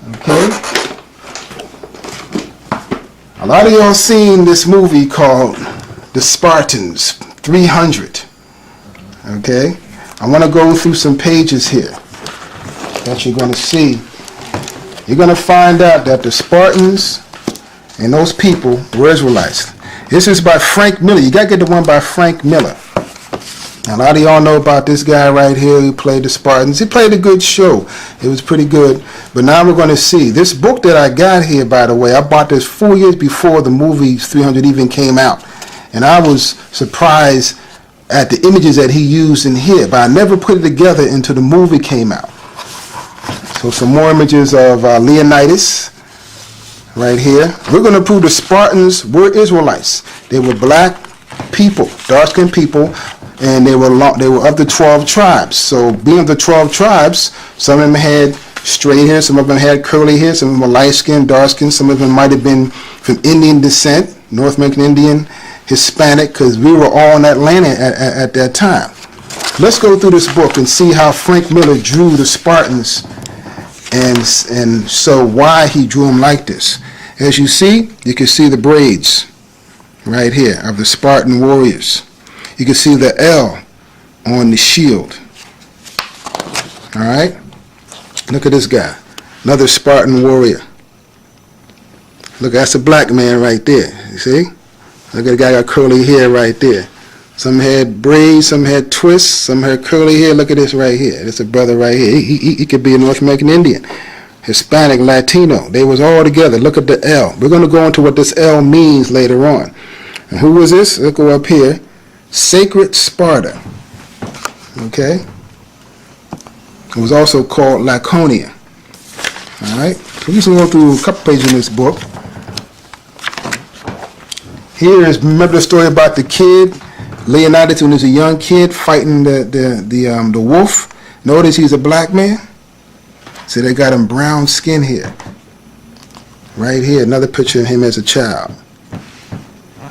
Okay? A lot of y'all seen this movie called The Spartans, 300. Okay? I want to go through some pages here that you're going to see. You're going to find out that the Spartans and those people were Israelites. This is by Frank Miller. You got to get the one by Frank Miller. Now, a lot of y'all know about this guy right here who played the Spartans. He played a good show. It was pretty good. But now we're going to see. This book that I got here, by the way, I bought this 4 years before the movie 300 even came out. And I was surprised at the images that he used in here. But I never put it together until the movie came out. So some more images of Leonidas right here. We're going to prove the Spartans were Israelites. They were black people, dark-skinned people. And they were of the 12 tribes. So being of the 12 tribes, some of them had straight hair, some of them had curly hair, some of them were light-skinned, dark-skinned, some of them might have been from Indian descent, North American Indian, Hispanic, because we were all in Atlanta at that time. Let's go through this book and see how Frank Miller drew the Spartans and so why he drew them like this. As you can see the braids right here of the Spartan warriors. You can see the L on the shield. All right? Look at this guy. Another Spartan warrior. Look, that's a black man right there. You see? Look at the guy got curly hair right there. Some had braids, some had twists, some had curly hair. Look at this right here. This is a brother right here. He could be a North American Indian. Hispanic, Latino. They was all together. Look at the L. We're going to go into what this L means later on. And who was this? Let's go up here. Sacred Sparta, okay? It was also called Laconia, all right? So we're just going to go through a couple pages in this book. Here is, remember the story about the kid, Leonidas, when he was a young kid fighting the wolf? Notice he's a black man? So they got him brown skin here. Right here, another picture of him as a child.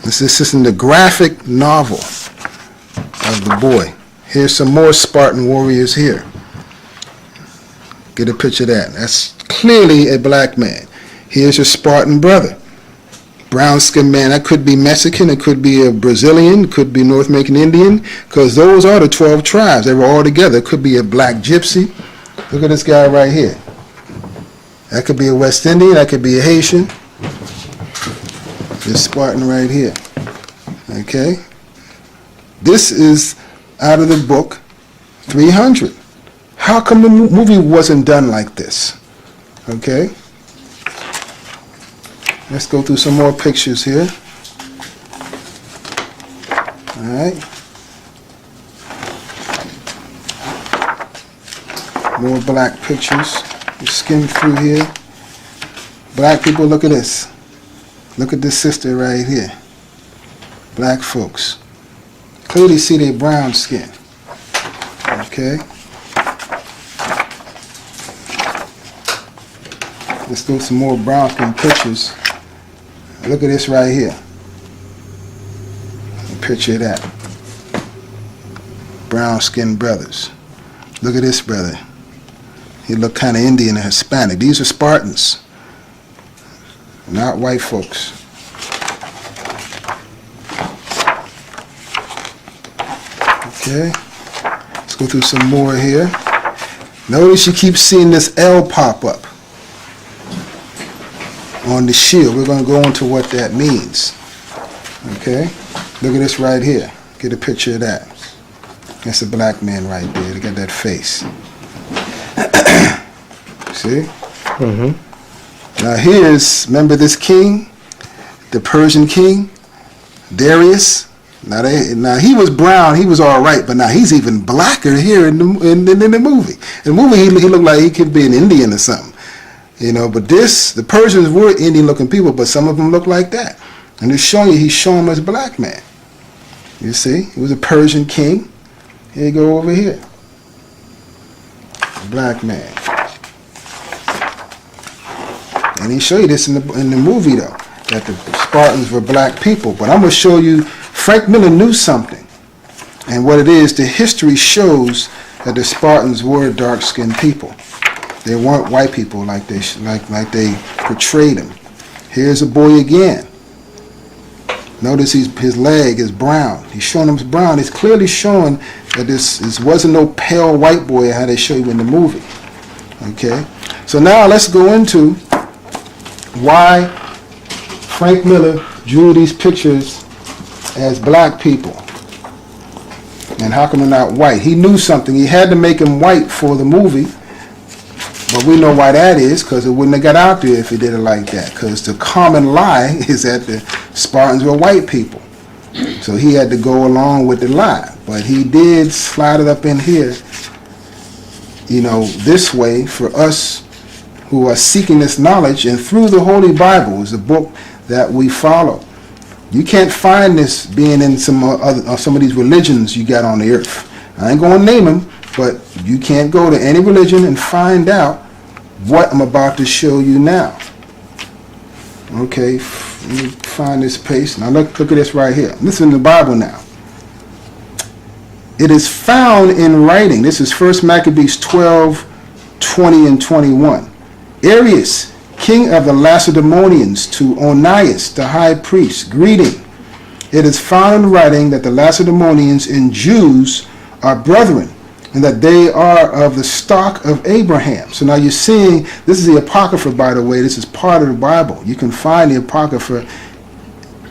This is in the graphic novel of the boy. Here's some more Spartan warriors here. Get a picture of that. That's clearly a black man. Here's your Spartan brother. Brown-skinned man. That could be Mexican. It could be a Brazilian. It could be North American Indian. Because those are the 12 tribes. They were all together. It could be a black gypsy. Look at this guy right here. That could be a West Indian. That could be a Haitian. This Spartan right here. Okay? This is out of the book 300. How come the movie wasn't done like this? Okay? Let's go through some more pictures here. All right? More black pictures. You skim through here. Black people, look at this. Look at this sister right here. Black folks. Clearly see their brown skin. Okay? Let's do some more brown skin pictures. Look at this right here. A picture of that. Brown skinned brothers. Look at this brother. He looked kind of Indian and Hispanic. These are Spartans. Not white folks. Okay, let's go through some more here. Notice you keep seeing this L pop up on the shield. We're going to go into what that means. Okay, look at this right here. Get a picture of that. That's a black man right there. They got that face. See? Mm-hmm. Now here's, remember this king, the Persian king, Darius? Now he was brown, he was all right, but now he's even blacker here in the movie. In the movie, he looked like he could be an Indian or something, you know. But the Persians were Indian-looking people, but some of them look like that. And he's showing him as a black man. You see, he was a Persian king. Here you go over here, a black man. And he show you this in the movie though, that the Spartans were black people. But I'm going to show you, Frank Miller knew something. And what it is, the history shows that the Spartans were dark-skinned people. They weren't white people like they portrayed them. Here's a boy again. Notice his leg is brown. He's showing him brown. It's clearly showing that this wasn't no pale white boy how they show you in the movie. Okay? So now let's go into why Frank Miller drew these pictures as black people. And how come they're not white? He knew something. He had to make them white for the movie. But we know why that is, because it wouldn't have got out there if he did it like that. Because the common lie is that the Spartans were white people. So he had to go along with the lie. But he did slide it up in here, this way for us who are seeking this knowledge. And through the Holy Bible is the book that we follow. You can't find this being in some of these religions you got on the earth. I ain't going to name them, but you can't go to any religion and find out what I'm about to show you now. Okay, let me find this page. Now look at this right here. This is in the Bible now. It is found in writing. This is 1 Maccabees 12, 20 and 21. Arius, king of the Lacedaemonians, to Onias, the high priest, greeting. It is found in writing that the Lacedaemonians and Jews are brethren, and that they are of the stock of Abraham. So now you're seeing, this is the Apocrypha, by the way. This is part of the Bible. You can find the Apocrypha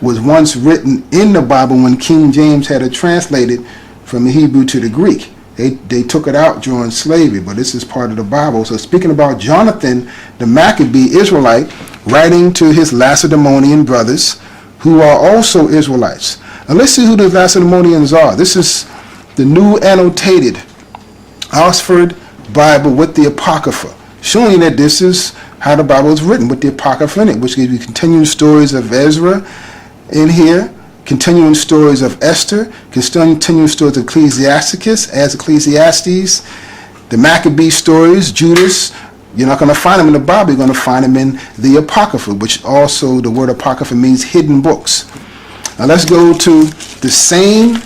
was once written in the Bible when King James had it translated from the Hebrew to the Greek. They took it out during slavery, but this is part of the Bible. So speaking about Jonathan, the Maccabee Israelite, writing to his Lacedaemonian brothers, who are also Israelites. Now let's see who the Lacedaemonians are. This is the New Annotated Oxford Bible with the Apocrypha, showing that this is how the Bible is written with the Apocrypha in it, which gives you continuing stories of Ezra in here, continuing stories of Esther, continuing stories of Ecclesiasticus, the Maccabee stories, Judas. You're not going to find them in the Bible. You're going to find them in the Apocrypha, which also the word Apocrypha means hidden books. Now let's go to the same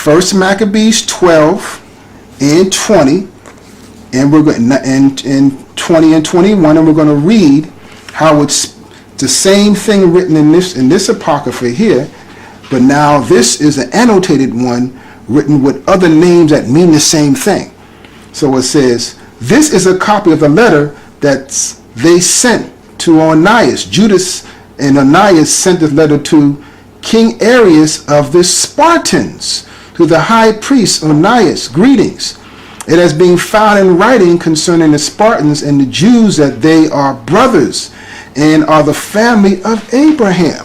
1 Maccabees 12 and 20, and we're going and 20 and 21, and we're going to read how it's the same thing written in this Apocrypha here, but now this is an annotated one written with other names that mean the same thing. So it says, this is a copy of the letter that they sent to Onias. Judas and Onias sent this letter to King Arius of the Spartans, to the high priest Onias, greetings. It has been found in writing concerning the Spartans and the Jews that they are brothers and are the family of Abraham.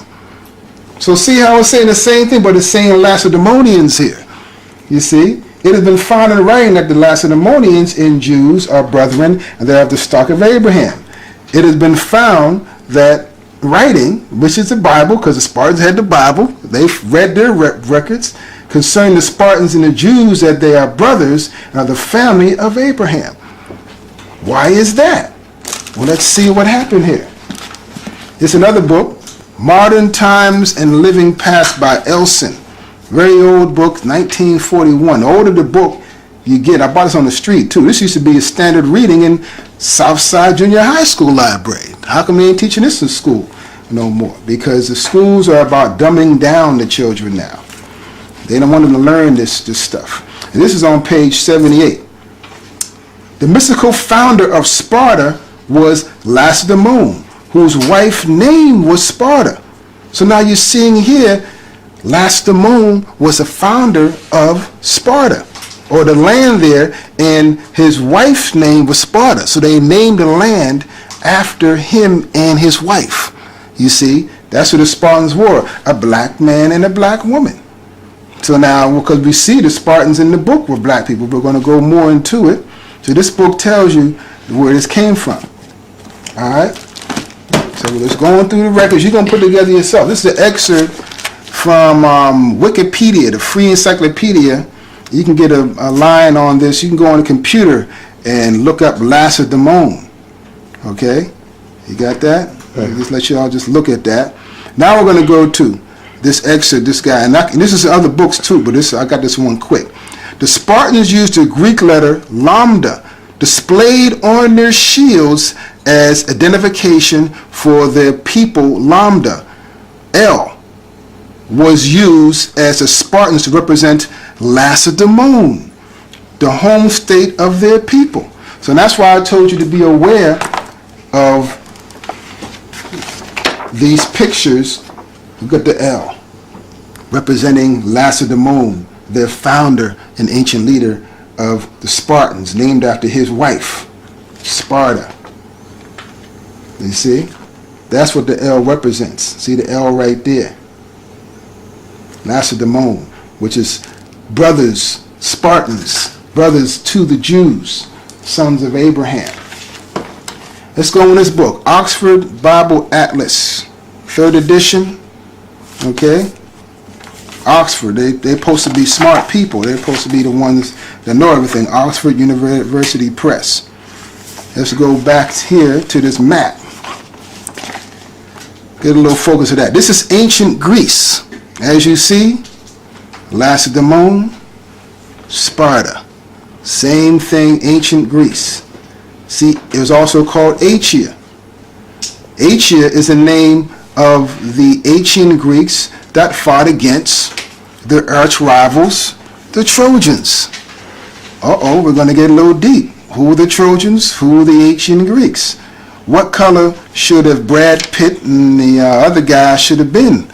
So see how it's saying the same thing, but it's saying Lacedaemonians here. You see, it has been found in writing that the Lacedaemonians and Jews are brethren and they are of the stock of Abraham. It has been found that writing, which is the Bible, because the Spartans had the Bible, they've read their records, concerning the Spartans and the Jews that they are brothers and are the family of Abraham. Why is that? Well, let's see what happened here. It's another book, Modern Times and Living Past by Elson. Very old book, 1941. The older the book you get, I bought this on the street too. This used to be a standard reading in Southside Junior High School library. How come they ain't teaching this in school no more? Because the schools are about dumbing down the children now. They don't want them to learn this stuff. And this is on page 78. The mystical founder of Sparta was Lacedaemon, whose wife's name was Sparta. So now you're seeing here, Lacedaemon was the founder of Sparta, or the land there, and his wife's name was Sparta. So they named the land after him and his wife. You see, that's who the Spartans were, a black man and a black woman. So now, because we see the Spartans in the book were black people, we're going to go more into it. So this book tells you where this came from. All right? So let's go on through the records. You're going to put it together yourself. This is an excerpt from Wikipedia, the free encyclopedia. You can get a line on this. You can go on the computer and look up Lacedaemon. Okay? You got that? Right. Just let you all just look at that. Now we're going to go to this excerpt, this guy, and this is other books too, but I got this one quick. The Spartans used the Greek letter lambda displayed on their shields as identification for their people. Lambda, L, was used as the Spartans to represent Lacedaemon, the home state of their people. So that's why I told you to be aware of these pictures. Look at the L, representing Lacedaemon, their founder and ancient leader of the Spartans, named after his wife, Sparta. You see? That's what the L represents. See the L right there? Lacedaemon, which is brothers, Spartans, brothers to the Jews, sons of Abraham. Let's go in this book, Oxford Bible Atlas, 3rd edition. Okay? Oxford, they're supposed to be smart people. They're supposed to be the ones that know everything. Oxford University Press. Let's go back here to this map. Get a little focus of that. This is ancient Greece. As you see, Lacedaemon, Sparta. Same thing, ancient Greece. See, it was also called Achaea. Achaea is the name of the ancient Greeks that fought against their arch rivals, the Trojans. Uh-oh, we're going to get a little deep. Who were the Trojans? Who were the ancient Greeks? What color should have Brad Pitt and the other guy should have been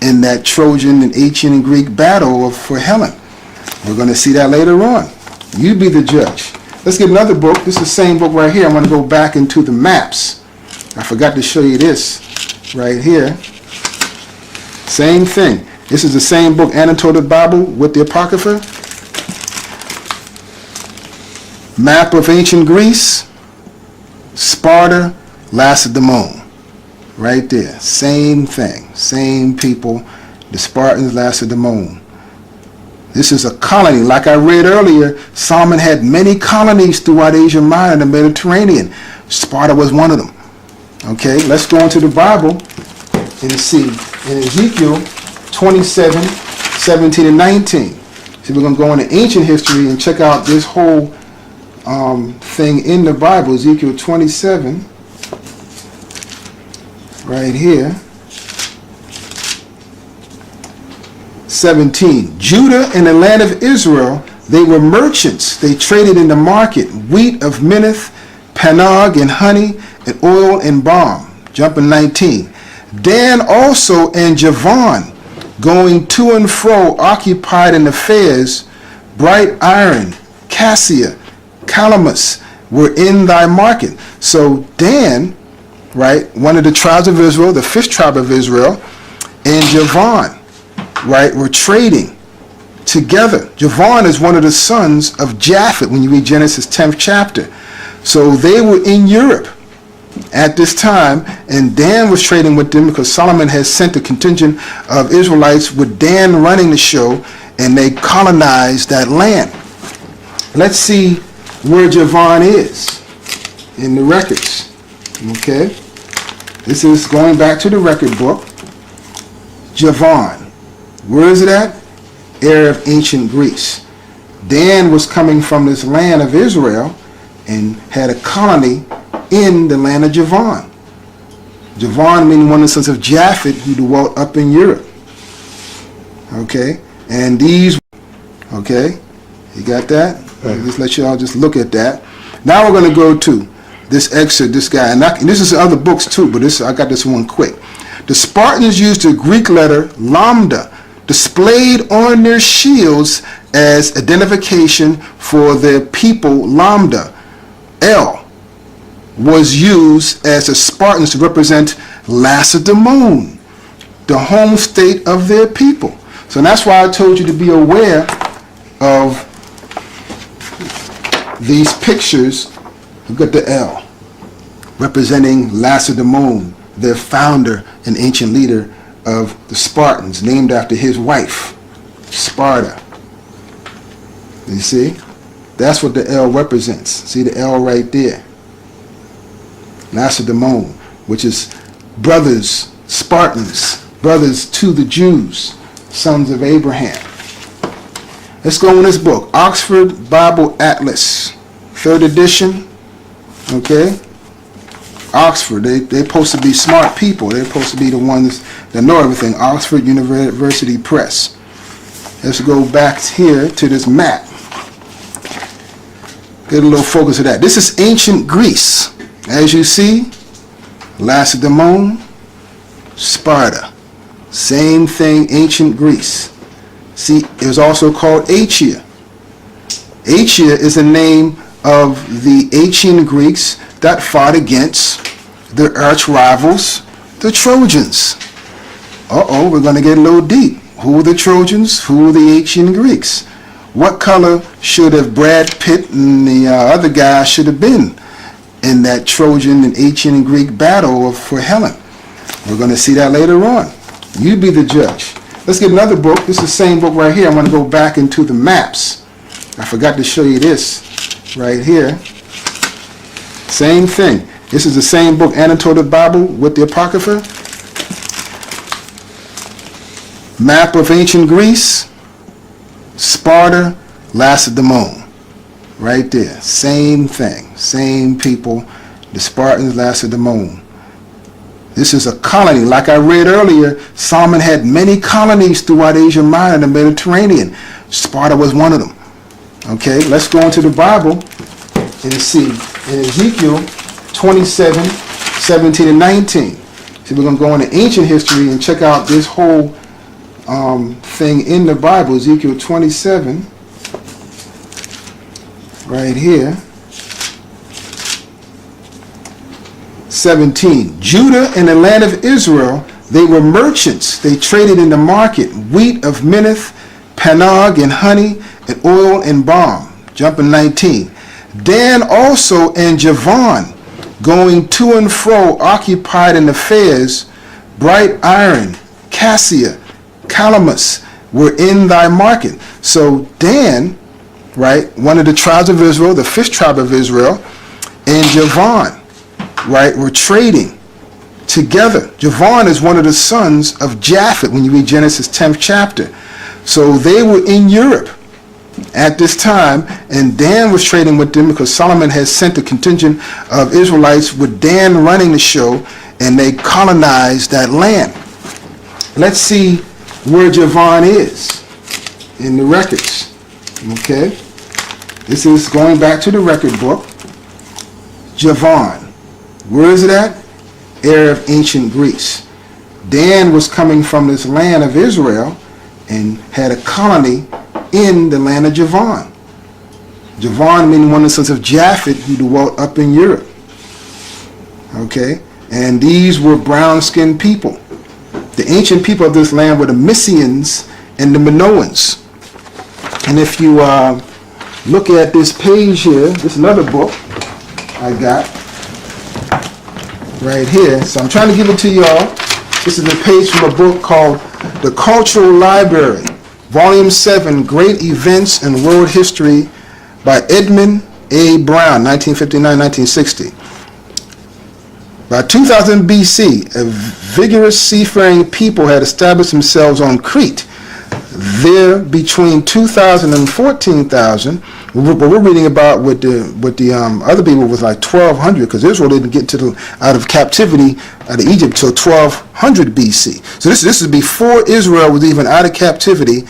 in that Trojan and ancient Greek battle for Helen? We're going to see that later on. You be the judge. Let's get another book. This is the same book right here. I'm going to go back into the maps. I forgot to show you this right here. Same thing. This is the same book, Annotated Bible with the Apocrypha. Map of ancient Greece, Sparta, Lacedaemon. Right there. Same thing. Same people. The Spartans, Lacedaemon. This is a colony. Like I read earlier, Solomon had many colonies throughout Asia Minor and the Mediterranean. Sparta was one of them. Okay, let's go into the Bible and see. In Ezekiel 27, 17, and 19. See, we're going to go into ancient history and check out this whole thing in the Bible. Ezekiel 27, right here. 17. Judah and the land of Israel, they were merchants. They traded in the market wheat of Minnith, Panog and honey, and oil and balm. Jumping 19. Dan also and Javan, going to and fro, occupied in affairs, bright iron, cassia, calamus, were in thy market. So Dan, right, one of the tribes of Israel, the 5th tribe of Israel, and Javan, right, were trading together. Javan is one of the sons of Japhet when you read Genesis 10th chapter. So they were in Europe at this time, and Dan was trading with them because Solomon has sent a contingent of Israelites with Dan running the show, and they colonized that land. Let's see where Javan is in the records. Okay? This is going back to the record book. Javan. Where is it at? Area of ancient Greece. Dan was coming from this land of Israel and had a colony in the land of Javan. Javan meaning one of the sons of Japhet who dwelt up in Europe. Okay? And these, okay? You got that? Right. Just let you all just look at that. Now we're going to go to this excerpt, this guy. And this is other books too, but I got this one quick. The Spartans used the Greek letter lambda, displayed on their shields as identification for their people. Lambda, L, was used as the Spartans to represent Lacedaemon, the home state of their people. So that's why I told you to be aware of these pictures. Look at the L, representing Lacedaemon, their founder and ancient leader of the Spartans, named after his wife, Sparta. You see? That's what the L represents. See the L right there? Lacedaemon, which is brothers, Spartans, brothers to the Jews, sons of Abraham. Let's go in this book, Oxford Bible Atlas, third edition. Okay. Oxford, they're supposed to be smart people. They're supposed to be the ones that know everything. Oxford University Press. Let's go back here to this map. Get a little focus of that. This is ancient Greece. As you see, Lacedaemon, Sparta. Same thing, ancient Greece. See, it was also called Achaea. Achaea is the name of the Achaean Greeks that fought against their arch rivals, the Trojans. We're going to get a little deep. Who are the Trojans? Who are the Achaean Greeks? What color should have Brad Pitt and the other guy should have been in that Trojan and Achaean Greek battle for Helen? We're going to see that later on. You be the judge. Let's get another book. This is the same book right here. I'm going to go back into the maps. I forgot to show you this right here. Same thing. This is the same book, Annotated Bible with the Apocrypha. Map of ancient Greece, Sparta, Lacedaemon. Right there. Same thing. Same people. The Spartans, Lacedaemon. This is a colony. Like I read earlier, Solomon had many colonies throughout Asia Minor and the Mediterranean. Sparta was one of them. Okay, let's go into the Bible and see. In Ezekiel 27, 17, and 19. So we're going to go into ancient history and check out this whole thing in the Bible. Ezekiel 27, right here. 17. Judah and the land of Israel, they were merchants. They traded in the market wheat of Minnith, Panog and honey, and oil and balm. Jumping 19. Dan also and Javan, going to and fro, occupied in affairs, bright iron, cassia, calamus, were in thy market. So Dan, right, one of the tribes of Israel, the fifth tribe of Israel, and Javan, right, were trading together. Javan is one of the sons of Japhet when you read Genesis 10th chapter. So they were in Europe at this time, and Dan was trading with them because Solomon had sent a contingent of Israelites with Dan running the show, and they colonized that land. Let's see where Javan is in the records. Okay? This is going back to the record book. Javan. Where is it at? Area of ancient Greece. Dan was coming from this land of Israel and had a colony in the land of Javan. Javan meaning one of the sons of Japhet who dwelt up in Europe. Okay? And these were brown-skinned people. The ancient people of this land were the Mysians and the Minoans. And if you look at this page here, this is another book I got right here. So I'm trying to give it to y'all. This is a page from a book called The Cultural Library, Volume 7, Great Events in World History by Edmund A. Brown, 1959-1960. By 2000 BC, a vigorous seafaring people had established themselves on Crete. There, between 2,000 and 14,000, what we're reading about with the other people was like 1,200, because Israel didn't get out of captivity out of Egypt till 1,200 BC. So this is before Israel was even out of captivity.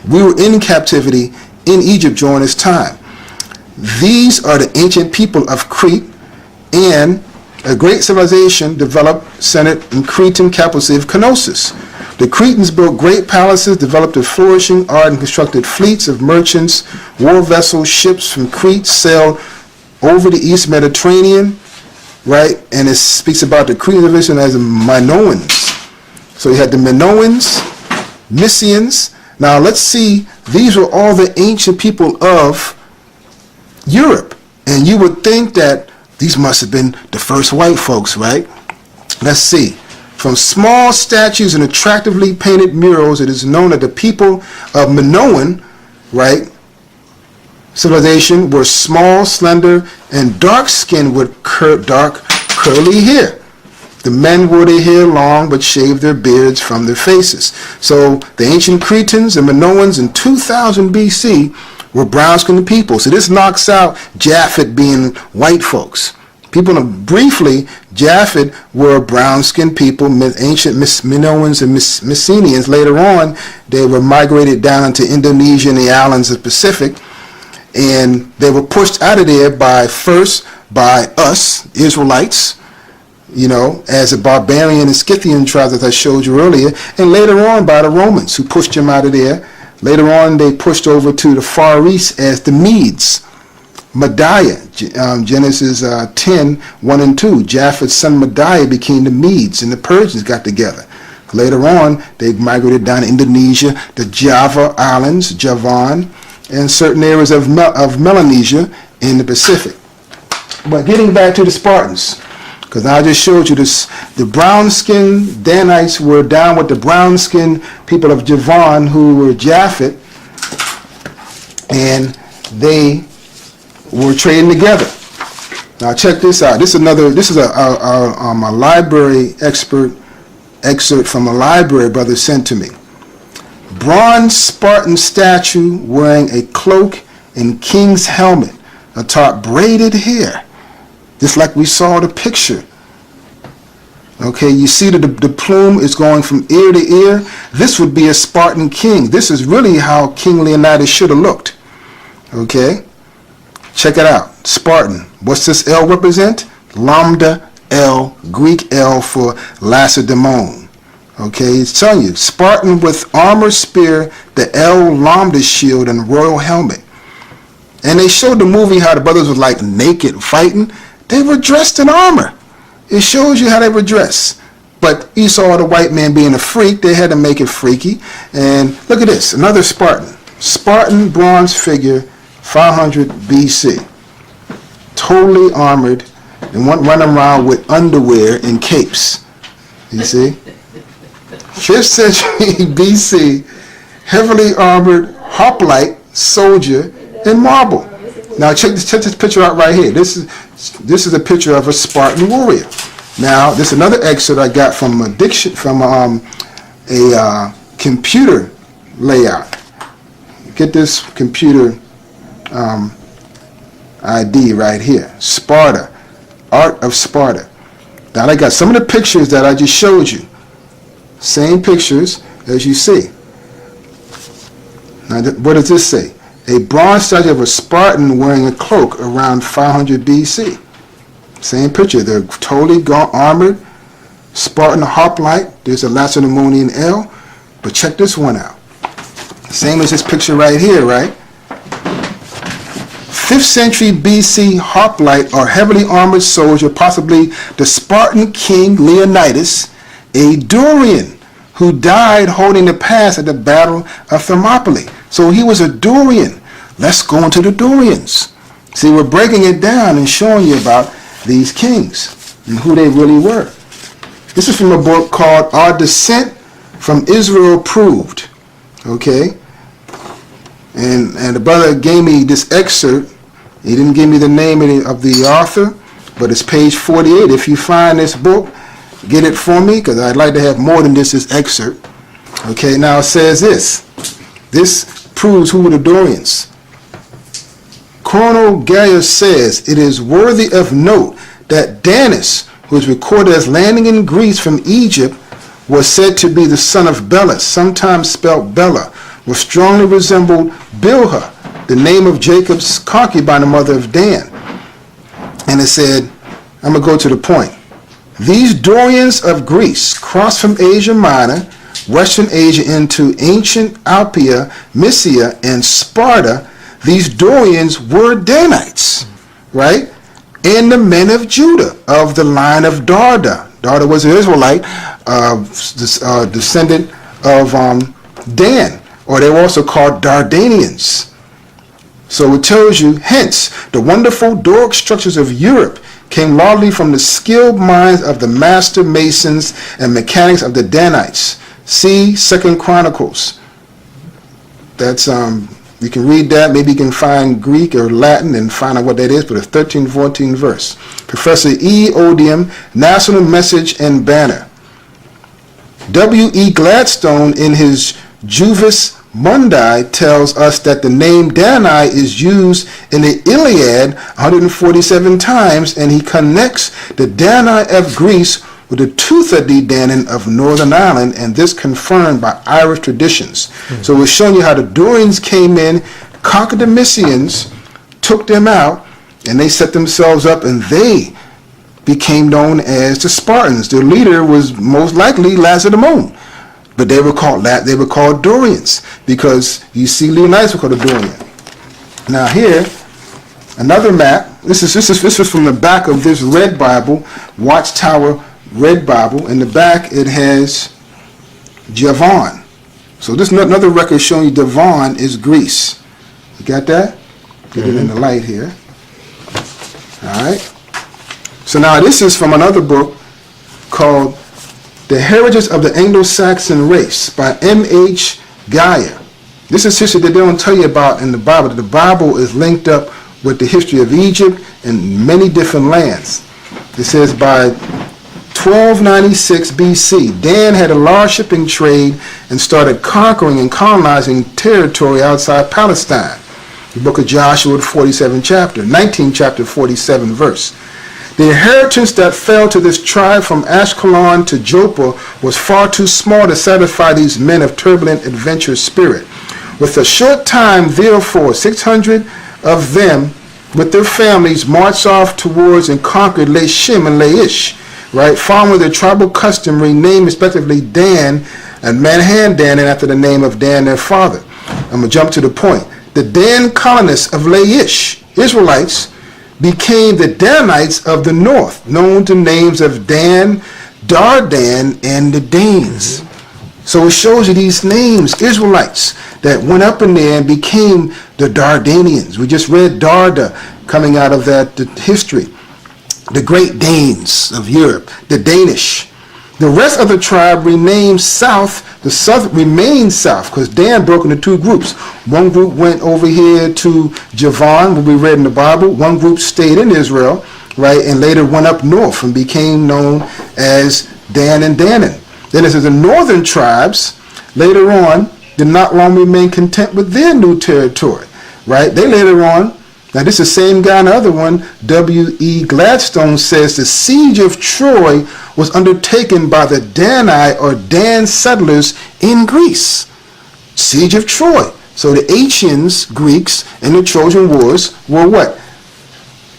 We were in captivity in Egypt during this time. These are the ancient people of Crete, and a great civilization developed, centered in Cretan capital city of Knossos. The Cretans built great palaces, developed a flourishing art, and constructed fleets of merchants. War vessels, ships from Crete sailed over the East Mediterranean, right? And it speaks about the Cretan division as the Minoans. So you had the Minoans, Mysians. Now let's see, these were all the ancient people of Europe. And you would think that these must have been the first white folks, right? Let's see. From small statues and attractively painted murals, it is known that the people of Minoan, right, civilization were small, slender, and dark-skinned with dark, curly hair. The men wore their hair long but shaved their beards from their faces. So the ancient Cretans and Minoans in 2000 BC were brown-skinned people. So this knocks out Japhet being white folks. People, briefly, Japhet were brown-skinned people, ancient Minoans and Mycenaeans. Later on, they were migrated down into Indonesia and the islands of the Pacific, and they were pushed out of there by us, Israelites, as a barbarian and Scythian tribes, as I showed you earlier, and later on by the Romans, who pushed them out of there. Later on, they pushed over to the Far East as the Medes. Mediah, Genesis 10, 1 and 2. Japhet's son Mediah became the Medes, and the Persians got together. Later on, they migrated down to Indonesia, the Java Islands, Javan, and certain areas of Melanesia in the Pacific. But getting back to the Spartans, because I just showed you this, the brown-skinned Danites were down with the brown-skinned people of Javan who were Japhet, and they were trading together. Now check this out. This is a library excerpt from a library brother sent to me. Bronze Spartan statue wearing a cloak and king's helmet atop braided hair, just like we saw the picture. Okay, you see that the plume is going from ear to ear. This would be a Spartan king. This is really how King Leonidas should have looked. Okay, check it out. Spartan. What's this L represent? Lambda L, Greek L for Lacedaemon. Okay, it's telling you, Spartan with armor, spear, the L lambda shield, and royal helmet. And they showed the movie how the brothers were like naked fighting. They were dressed in armor. It shows you how they were dressed. But Esau, the white man, being a freak, they had to make it freaky. And look at this, another Spartan. Spartan bronze figure, 500 BC. Totally armored and running around with underwear and capes. You see? 5th century BC, heavily armored hoplite soldier in marble. Now check this picture out right here. This is a picture of a Spartan warrior. Now this is another excerpt I got from a computer layout. Get this computer ID right here. Sparta, Art of Sparta. Now I got some of the pictures that I just showed you. Same pictures as you see. Now what does this say? A bronze statue of a Spartan wearing a cloak around 500 BC. Same picture. They're totally armored. Spartan hoplite. There's a Lacedaemonian L. But check this one out. Same as this picture right here, right? 5th century BC hoplite or heavily armored soldier, possibly the Spartan king Leonidas, a Dorian who died holding the pass at the Battle of Thermopylae. So he was a Dorian. Let's go into the Dorians. See, we're breaking it down and showing you about these kings and who they really were. This is from a book called Our Descent from Israel Proved. Okay? And the brother gave me this excerpt. He didn't give me the name of the author, but it's page 48. If you find this book, get it for me, because I'd like to have more than this excerpt. Okay, now it says this. This proves who were the Dorians. Colonel Gaius says, it is worthy of note that Danis, who is recorded as landing in Greece from Egypt, was said to be the son of Belus, sometimes spelled Bella, which strongly resembled Bilhah, the name of Jacob's concubine, the mother of Dan. And it said, I'm going to go to the point. These Dorians of Greece crossed from Asia Minor, Western Asia into ancient Alpia, Mysia, and Sparta. These Dorians were Danites, right? And the men of Judah, of the line of Darda. Darda was an Israelite, descendant of Dan, or they were also called Dardanians. So it tells you, hence, the wonderful Doric structures of Europe came largely from the skilled minds of the master masons and mechanics of the Danites. See 2 Chronicles. That's you can read that. Maybe you can find Greek or Latin and find out what that is, but it's 13, 14 verse. Professor E. Odium, National Message and Banner. W. E. Gladstone in his Juvis Mundi tells us that the name Dani is used in the Iliad 147 times, and he connects the Dani of Greece with the Tuatha-De Danann of Northern Ireland, and this confirmed by Irish traditions. So we're showing you how the Dorians came in, conquered the Mysians, took them out, and they set themselves up, and they became known as the Spartans. Their leader was most likely Lacedaemon, but they were called Dorians because you see Leonidas were called a Dorian. Now here, another map. This is from the back of this red Bible, Watchtower Red Bible. In the back it has Javon. So this is another record showing you Javon is Greece. You got that? Get it in the light here. All right. So now this is from another book called The Heritage of the Anglo-Saxon Race by M.H. Geyer. This is history that they don't tell you about in the Bible. The Bible is linked up with the history of Egypt and many different lands. It says by 1296 BC, Dan had a large shipping trade and started conquering and colonizing territory outside Palestine. The book of Joshua, 47th chapter, 19th chapter, 47 verse. The inheritance that fell to this tribe from Ashkelon to Joppa was far too small to satisfy these men of turbulent adventurous spirit. With a short time, therefore, 600 of them with their families marched off towards and conquered Lashim and Laish, right? Following their tribal custom, renamed respectively Dan and Manhan-Dan, after the name of Dan their father. I'm going to jump to the point. The Dan colonists of Laish, Israelites, became the Danites of the north, known to names of Dan, Dardan, and the Danes. So it shows you these names, Israelites, that went up in there and became the Dardanians. We just read Darda coming out of that history. The Great Danes of Europe, the Danish. The rest of the tribe remained south. The south remained south because Dan broke into two groups. One group went over here to Javon, what we read in the Bible. One group stayed in Israel, right, and later went up north and became known as Dan and Danann. Then it says the northern tribes later on did not long remain content with their new territory, right? They later on, now this is the same guy, another one, W.E. Gladstone says the siege of Troy was undertaken by the Dani or Dan settlers in Greece. Siege of Troy. So the Achaeans, Greeks, in the Trojan Wars were what?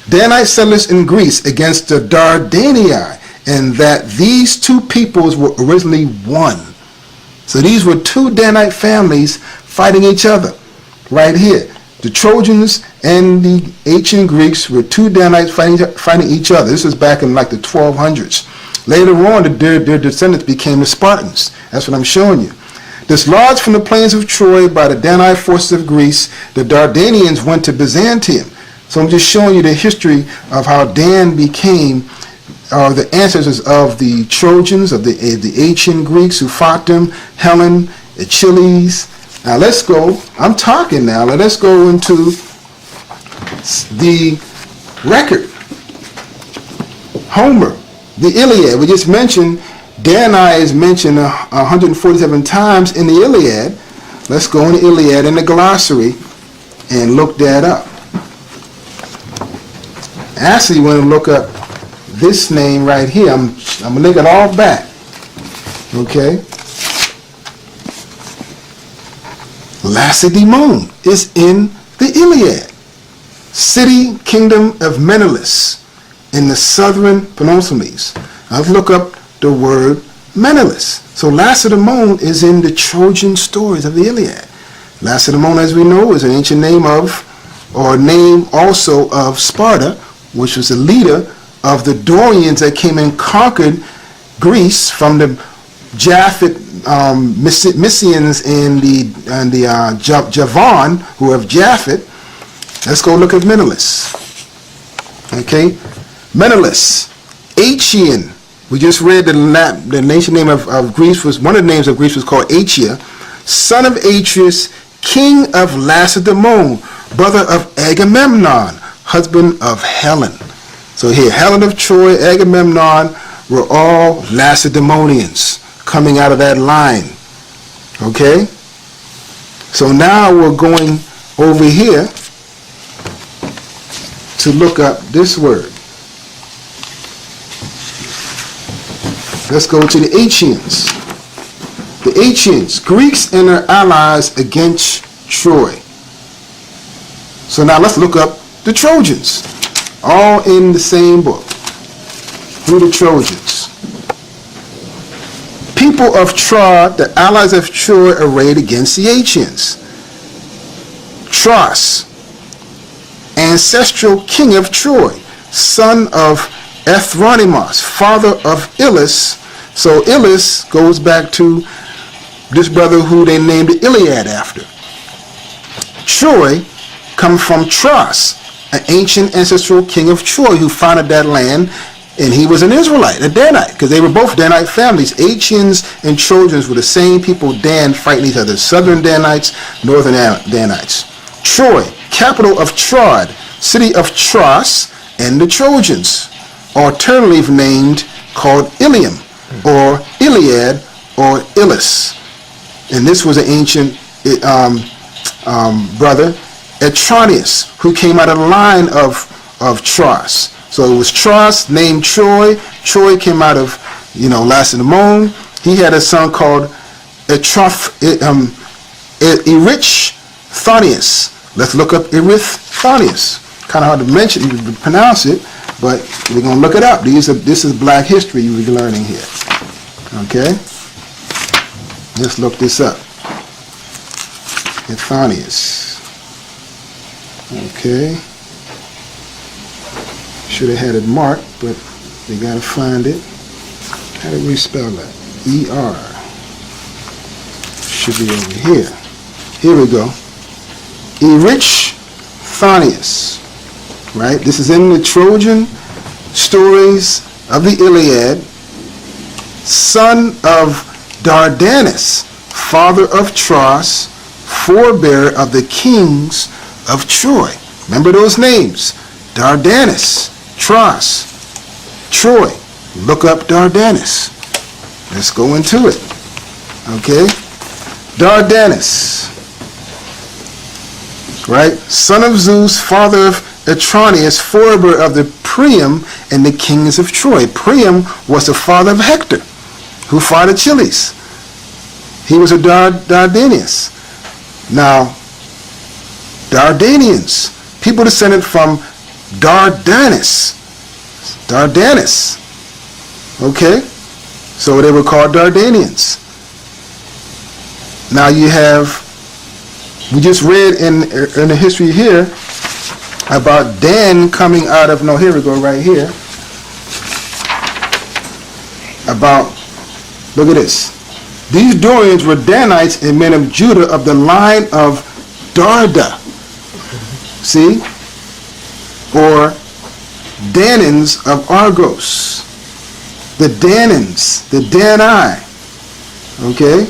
Danite settlers in Greece against the Dardanii, and that these two peoples were originally one. So these were two Danite families fighting each other right here. The Trojans and the ancient Greeks were two Danites fighting each other. This was back in like the 1200s. Later on, their descendants became the Spartans. That's what I'm showing you. Dislodged from the plains of Troy by the Danite forces of Greece, the Dardanians went to Byzantium. So I'm just showing you the history of how Dan became the ancestors of the Trojans, of the ancient Greeks who fought them, Helen, Achilles. Now let's go, I'm talking now, let's go into the record. Homer, the Iliad. We just mentioned, Dani is mentioned 147 times in the Iliad. Let's go in the Iliad in the glossary and look that up. Actually, you want to look up this name right here. I'm going to link it all back. Okay? Lacedaemon is in the Iliad. City, kingdom of Menelaus in the southern Peloponnese. I'll look up the word Menelaus. So Lacedaemon is in the Trojan stories of the Iliad. Lacedaemon, as we know, is an ancient name of, or name also of Sparta, which was the leader of the Dorians that came and conquered Greece from the Japhet Mysians and the Javon, who have Japhet. Let's go look at Menelaus. Okay, Menelaus, Achaean. We just read the nation name of Greece was, one of the names of Greece was called Achaea, son of Atreus, king of Lacedaemon, brother of Agamemnon, husband of Helen. So here, Helen of Troy, Agamemnon were all Lacedaemonians coming out of that line. Okay? So now we're going over here to look up this word. Let's go to the Achaeans. The Achaeans, Greeks and their allies against Troy. So now let's look up the Trojans. All in the same book. Through the Trojans. People of Troy, the allies of Troy, arrayed against the Achaeans. Tros, ancestral king of Troy, son of Ethronimus, father of Ilus. So Ilus goes back to this brother who they named the Iliad after. Troy comes from Tros, an ancient ancestral king of Troy who founded that land, and he was an Israelite, a Danite, because they were both Danite families. Achaeans and Trojans were the same people, Dan, fighting each other, southern Danites, northern Danites. Troy, capital of Trod, city of Tros, and the Trojans, alternatively named called Ilium, or Iliad, or Ilus. And this was an ancient brother, Etronius, who came out of the line of Tros. So it was Tros named Troy. Troy came out of, Lacedaemon. He had a son called Erythonius. Let's look up Erythonius. Kind of hard to pronounce it, but we're going to look it up. This is black history you will be learning here. Okay? Let's look this up. Erythonius. Okay. Should have had it marked, but they got to find it. How do we spell that? E-R. Should be over here. Here we go. Erythonius. Right? This is in the Trojan stories of the Iliad. Son of Dardanus, father of Tros, forebear of the kings of Troy. Remember those names. Dardanus, Tros, Troy. Look up Dardanus. Let's go into it. Okay? Dardanus. Right? Son of Zeus, father of Etronius, forebear of the Priam and the kings of Troy. Priam was the father of Hector, who fought Achilles. He was a Dardanius. Now, Dardanians, people descended from Dardanus. Okay? So they were called Dardanians. Now you have, we just read in the history here about Dan coming out of, here we go, right here. About, look at this. These Dorians were Danites and men of Judah of the line of Darda. See? Or Danans of Argos. The Danans, the Dani. Okay?